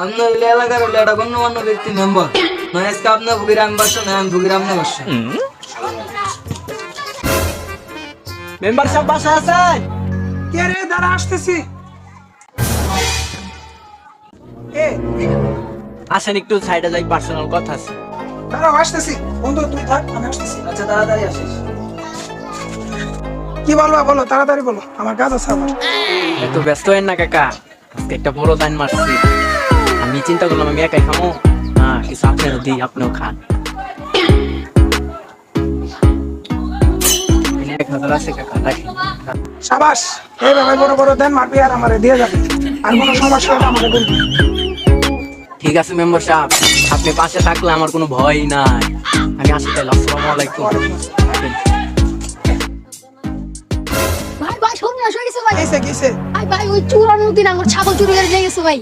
আপনার এলাকার হলে এটা গণ্যমান্য ব্যক্তি মেম্বার মানে আজকে আপনার ভুগির আমি বাসা না আমি ভুগির আপনি বাসা মেম্বার সাহেব বাসা আছেন? কে রে দাঁড়া আসতেছি এ আসেন একটু সাইডে যাই, পার্সোনাল কথা আছে। দাঁড়াও আসতেছি বন্ধু তুই থাক আমি আসতেছি আচ্ছা তাড়াতাড়ি আসিস কি বলবা বলো তাড়াতাড়ি বলো আমার কাজ আছে আবার এত ব্যস্ত হেন না কাকা, আজকে একটা বড় দান মারছি। আমি চিন্তা করলাম আমি একাই খামো না, কিছু আপনারও দিই, আপনিও খান। 1000 আছে কাকা, রাখেন। সাবাস এইভাবে বড় বড় দেন মারবি আর আমারে দিয়ে যাবে আর কোনো সমস্যা হলে আমাকে বলবি ঠিক আছে মেম্বার সাহেব, আপনি পাশে থাকলে আমার কোনো ভয় নাই। আমি আসি তাহলে, আসসালামু আলাইকুম। ভাই ভাই সর্বনাশ হয়ে গেছে ভাই। কিসে কিসে ভাই ভাই ওই চুরানোর দিন আমার ছাগল চুরি করে নিয়ে গেছে ভাই।